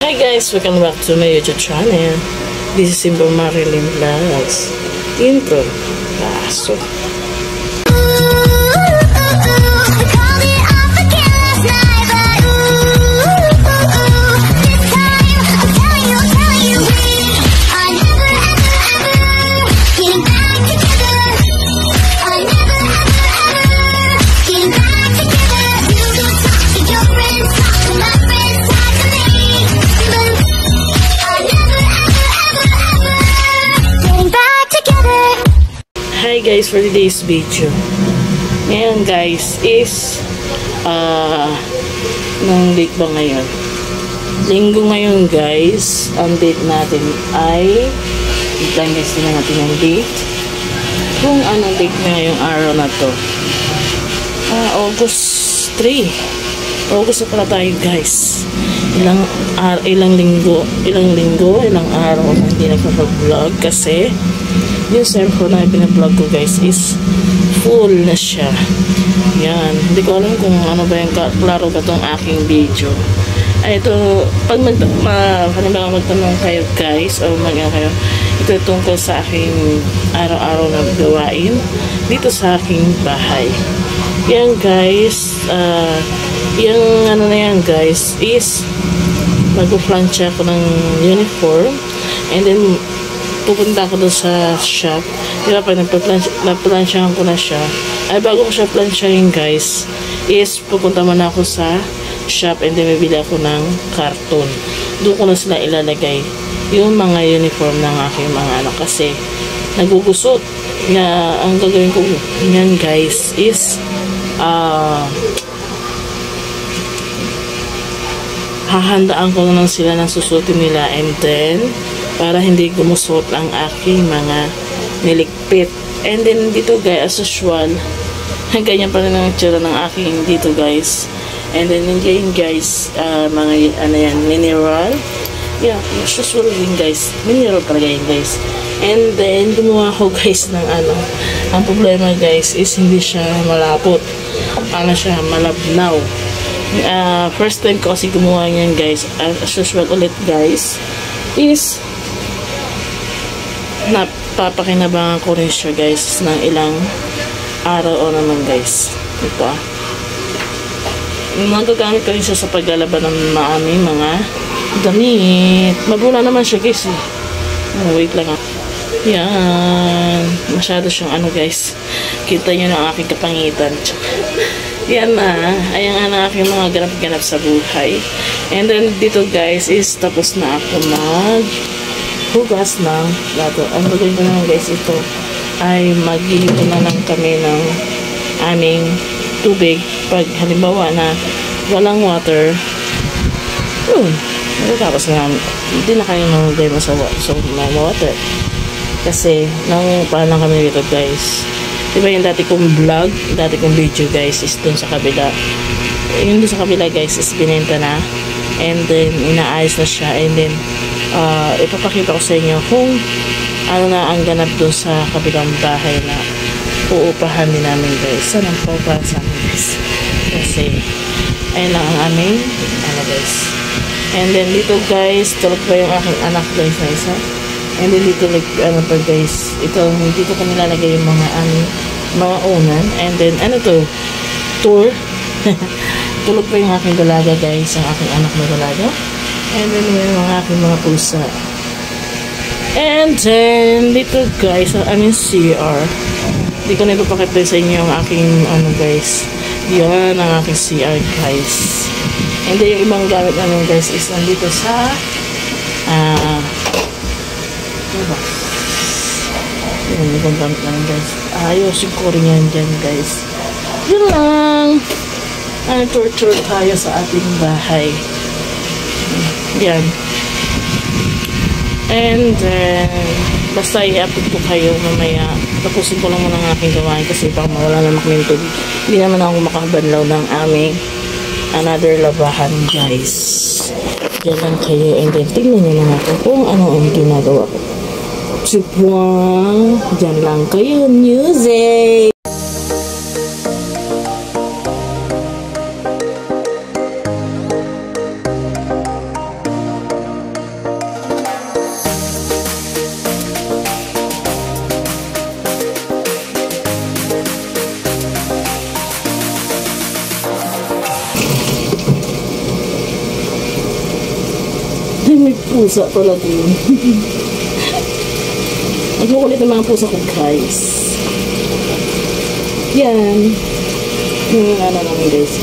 Hi guys, welcome back to my YouTube channel. This is Simple Marilyn Vlogs. Intro. Paso. Hi guys, for today's video. Ngayon guys is nang date ba ngayon? Linggo ngayon guys. Ang date natin ay biglang guys din natin yung date. Kung anong date na ngayong araw na to. August 3. August na pala tayo guys. Ilang araw na hindi nagpa-vlog kasi yung cellphone na pinablog ko guys is full na siya. Yan. Hindi ko alam kung ano ba yung klaro ba itong aking video. Ay ito, pag magtanong kayo guys o kayo, ito tungkol sa aking araw-araw na gawain dito sa aking bahay. Yan guys, yung ano na yan guys is mag-plancha ko ng uniform and then pupunta ako doon sa shop. Diba pag naplansyahan ko na siya, ay bago ko siya plansyahin guys, is pupunta muna ako sa shop and then bibili ako ng karton. Doon ko na sila ilalagay yung mga uniform ng aking mga anak kasi nagugusot. Na ang gagawin ko yan guys is hahandaan ko na lang sila ng susutin nila and then para hindi gumusot ang aking mga niligpit. And then dito guys, as usual, ganyan pa rin ang tsura ng aking dito guys. And then ganyan guys, mga ano yan, mineral. Yeah, as usual din guys, mineral talaga yan guys. And then gumawa ko guys ng ano, ang problema guys is hindi siya malapot. Ano siya, malabnaw. First time ko kasi gumawa niyan guys, as usual ulit guys, is napapakinabangan ko rin siya guys ng ilang araw o naman guys. Ito magagamit ko rin siya sa paglalaban ng aming mga damit. Mabula naman siya guys eh. Wait lang yan, masyado siyang ano guys, kita nyo na ang aking kapangitan. Yan na, ayan nga na aking mga ganap-ganap sa buhay. And then dito guys is tapos na ako hugas ng plato. Ang gagawin ko naman guys, ito ay maghihipon na lang kami ng aming tubig pag halimbawa na walang water. Tapos na hindi na kayo mamagay sa water kasi nang paano kami dito guys. Diba yung dati kong vlog, dati kong video guys is dun sa kabila. Yung dun sa kabila guys is binenta na and then inaayos na siya and then ipapakita ko sa inyo kung ano na ang ganap doon sa kabilang bahay na uupahan din namin guys. Saan ang paupahan sa amin guys? Kasi ayun lang ang aming ano guys. And then dito guys, tulog pa yung aking anak guys na isa. And then dito ano pa guys, dito ko nilalagay yung mga unan. And then ano to? Tour. Tulog pa yung aking dalaga guys, ang aking anak na dalaga. And then yung mga aking mga pusa. And then dito guys, CR. Hindi ko na ipapakita sa inyo ang aking ano guys. Yan ang aking CR guys. And then yung ibang gamit namin guys is nandito sa diba? Yung ibang gamit namin guys. Ayusin ko rin yan dyan guys. Yun lang. Tour tayo sa ating bahay. Yan. And then basta i-upload ko kayo mamaya. Tapusin ko lang muna ang aking gawain kasi baka mawala naman kami tubig. Hindi naman ako makabanlaw ng aming another labahan guys. Diyan lang kayo and then tingnan nyo na natin kung ano ang ginagawa ko. Wow, diyan lang kayo, music! Ay, may pusa pala din. Ang kukulit ng mga pusa ko, guys. Yan. Yung ano namin, guys.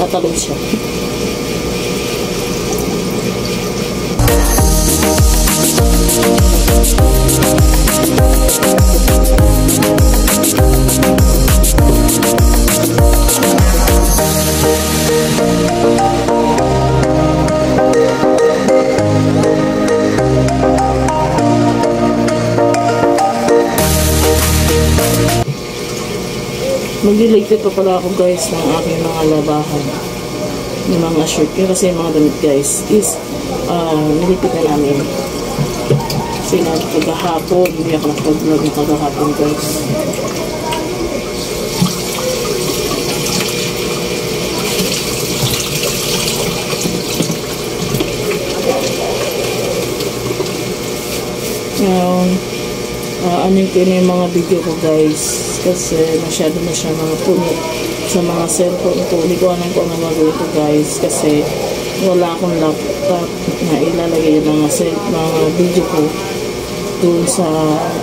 Tatalon siya. Magliligpit pa pala ako, guys, ng aking mga labahan, yung mga shirt ko, kasi yung mga damit, guys, is nilipit na namin kasi kagahapon hindi ako nakapag-vlog ng kagahapon, guys. Ngayon anin ko na yung mga video ko, guys, kasi masyado na siya mga puno sa mga cellphone ko. Hindi ko alam kung ano magawin ko, guys, kasi wala akong laptop na ilalagay yung mga video ko dun sa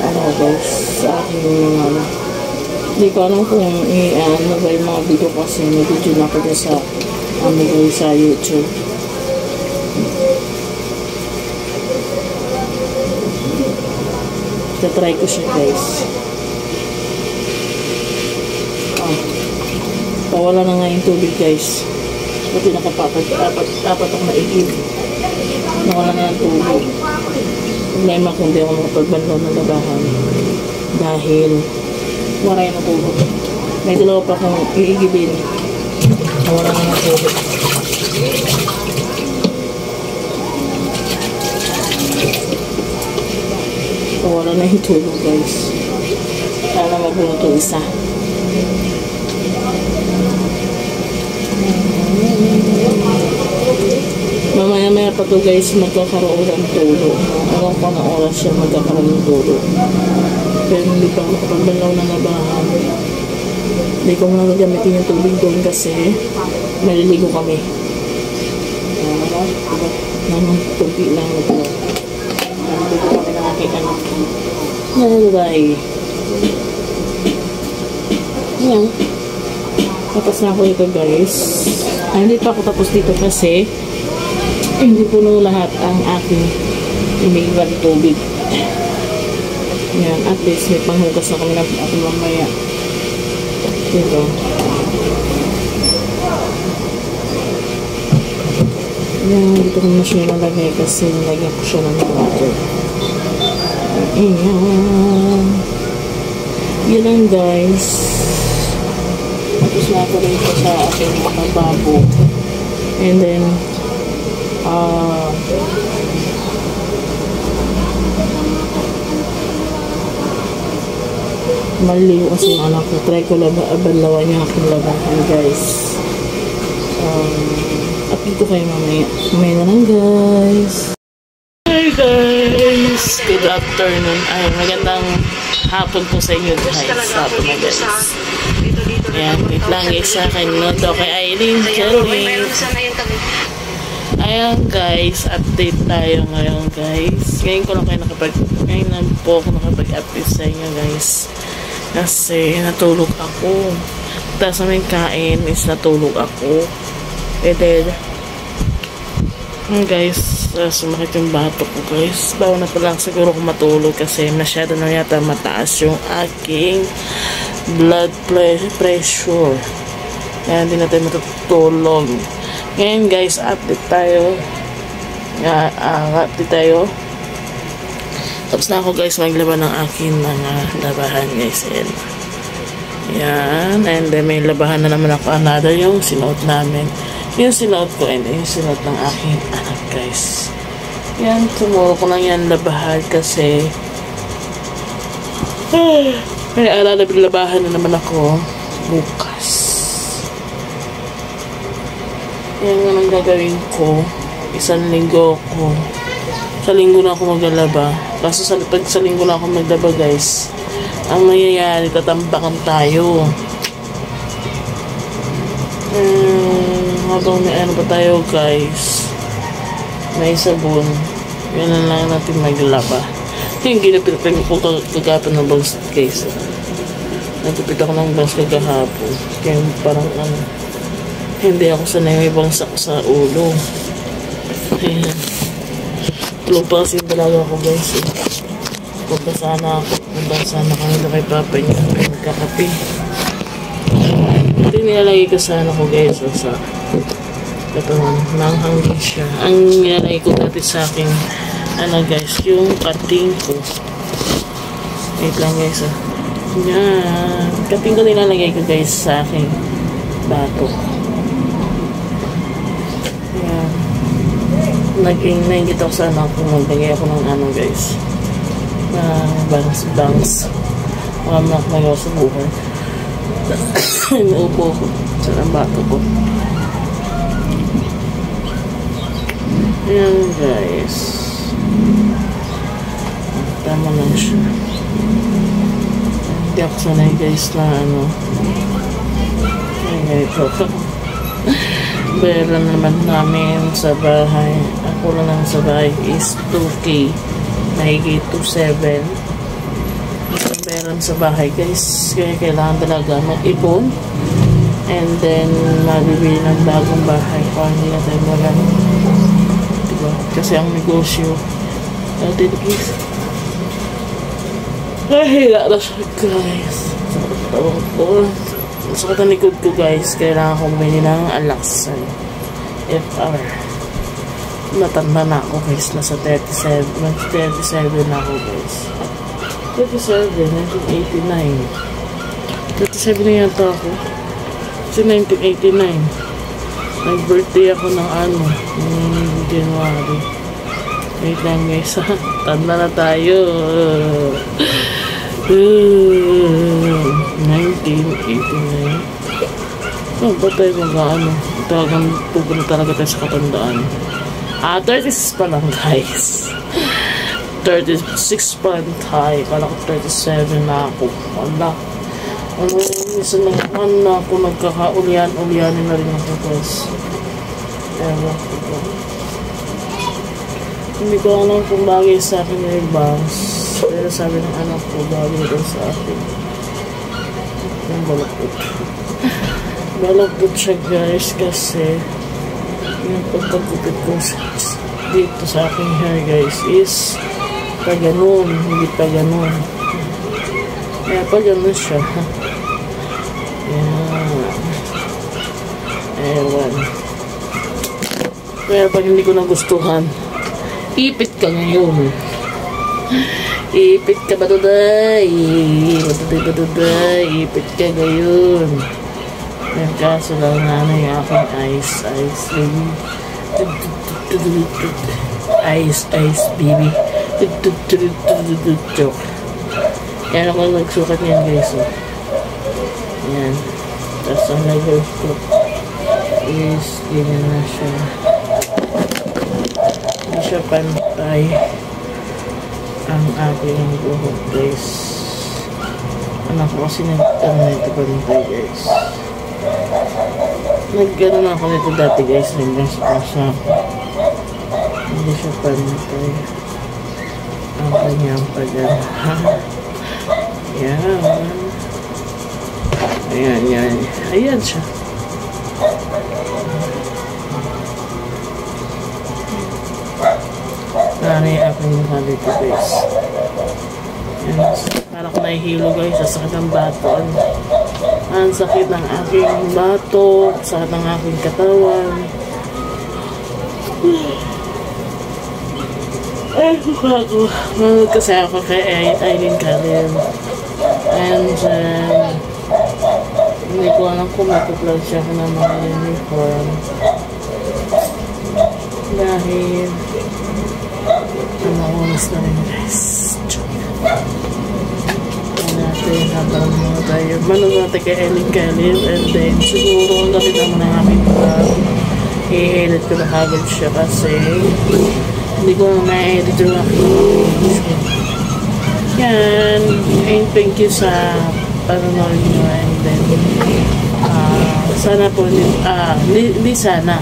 ano, guys, sa aking mga hindi ko alam kung ano ba yung mga video ko, kasi may video na ako dun sa ano, guys, sa YouTube. Tatry ko siya, guys. Pawala na nga yung tubig, guys. Pati apat ako naigib. Nawala na yung tubig. Problema kung hindi ako makapagbanlaw ng labahan. Dahil wala yung tubig. May dalawa pa akong iigibin. Nawala na yung tubig. Wala na yung tulog, guys. Sana mabuno ito isa. Mamaya-maya pa ito, guys, magkakaroon ng tulog. Alam ko na oras siya magkakaroon ng tulog. Pero hindi pa ako nakapagbanlaw ng labahan. Hindi ko muna gagamitin yung tubig doon kasi maliligo kami. Kunti lang na ito. Maliligo kami ng aking anak. Nalagay. Yan. Tapos na ako ito, guys. Hindi pa ako tapos dito kasi hindi puno lahat ang aking iniwan tubig. Yan. At least may panghugas na kami ng ako mamaya. Dito. Yan. Dito ko na siya nalagay kasi nalagyan ko siya ng water. Ayan. Yun lang, guys. Tapos na ako rin ito sa aking mga babo. And then maliw kasi yung anak ko. Try ko banlawan yung aking labahan, guys. Update ko kayo mamaya. Mamaya na lang, guys. Hi, guys! Good afternoon. Ay, magandang hapon po sa inyo, guys. Hapon na, guys. Ayan, wait lang, guys, sa akin. Noto kay Aileen, Kelly. Ayan, guys, update tayo ngayon, guys. Ngayon lang po ako nakapag-update sa inyo, guys. Kasi natulog ako. Tapos namin kain is natulog ako. And then guys, sumakit yung bato ko, guys. Bawa na pa lang siguro kung matulog kasi masyado na yata mataas yung aking blood pressure. Kaya hindi natin matutulog. Ngayon, guys, update tayo. Update tayo. Tapos na ako, guys, maglaba ng aking mga labahan, guys. Yan. And then may labahan na naman ako. Another yung sinuot namin. Yung sinuot ko and yung sinuot ng aking anak, guys. Yan. Tumuro ko lang yan labahan kasi may labahan na naman ako bukas. Yan nga nang gagawin ko. Isang linggo ko. Sa linggo na ako maglalaba. Kaso pag sa linggo na ako maglaba, guys, ang mangyayari, tatambakan tayo. Habang may ano pa tayo, guys. may sabon. Yan na lang natin maglaba. Yung ginapit ko kagapon ng bangs guys. Nagpipit ako ng bangs kagahapon. Kaya parang hindi ako sanay may bangsak sa ulo. Ayan. Tulog pa kasi yung dalaga ko guys. Punta sana ako. Punta sana kami na kay Papa niya. Kaya magkakape. Ito nilalagay ko sana ko guys. Sa ito nanghangin siya. Ang nilalagay ko dati sa akin guys, yung cutting ko. Wait lang guys yan. Cutting ko nilalagay ko guys sa akin bato. Yan. Nag-ingit ako sa anak ko. Nagbagay ako ng guys. Bangs. Mga anak na ako sa buhay. Inuupo ko sa bato ko. Ayan guys. Tama lang siya. Hindi ako sanay guys na ganito. Bayaran naman namin sa bahay. Ako lang naman sa bahay is 2K. Mahigit 2.7. Ang bayaran sa bahay guys. Kaya kailangan talaga mag-ipon. And then mabibili ng bagong bahay. Kung hindi natin wala. Kasi ang negosyo natin guys nahila na siya guys. Sa katalikod ko guys, kailangan kong bumili ng alaksay FR. Matanda na ako guys, nasa 37 na ako guys. 37, 1989 37 na yata ako kasi 1989 nag-birthday ako ng January. Wait lang guys, tanda na tayo. 1989. Ba't tayo talagang pupunta talaga tayo sa katandaan. 36 pa lang guys. 36 pa lang tayo. Kala ko 37 na ako. Wala. Isa naman na ako nagkakaulian-ulianin na rin ako guys. Ewan ko. Hindi ko alam kung bagay sa akin yung bangs. Pero sabi ng anak ko bagay daw sa akin. Yung balakot. Balakot siya guys kasi yung pagpagkupit ko dito sa aking hair guys is pa ganun. Hindi pa ganun. Kaya pa ganun siya. Ewan. Kaya pag hindi ko nagustuhan, ipit ka ngayon. Ipit ka ba today? Ipit ka ngayon. Yung kaso lang yung aking ice baby. Ice baby. Joke. Yan ako nagsukat niyan guys. Yan. Tapos ang level ko is ganyan na siya. Hindi siya pantay ang aking buhok guys. Anak ko kasi nagtanong pantay guys. Naggano na ako nito dati guys. Naggasipasa ako. Hindi siya pantay ang kanyang pagano. Yan. Ayan. Ayan siya. Nanay aking mukha dito guys. Ayan. Parang kung nahihilo guys. Sa sakit ng bato. Ang sakit ng aking bato. Sakit ng aking katawan. Ay, mukha ko. Manood kasi ako kay Aileen Kalim. And hindi ko alam kung matuplad siya ako ng mga uniform. Dahil oras na rin guys. Natin habang muna tayo. Manood natin kay Aileen Kalim. And then siguro ang galit naman ng aming vlog. I-edit ko na agad siya kasi hindi ko na na-edit yung aking yan. And thank you sa panonood nyo. And then sana po hindi sana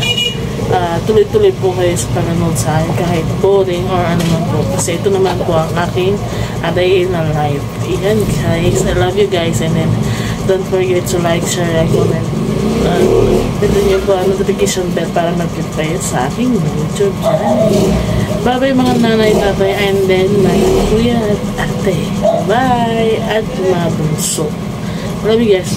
tuloy-tuloy po kayo sa panonood sa akin kahit boring or ano man po. Kasi ito naman po ang aking day in a life. Ayan guys, I love you guys, and then don't forget to like, share, and comment. Pwede nyo po ang notification bell para mag-click kayo sa aking YouTube channel. Bye-bye mga nanay, tatay, and then mga kuya at ate. Bye! At mga bunso. Love you guys.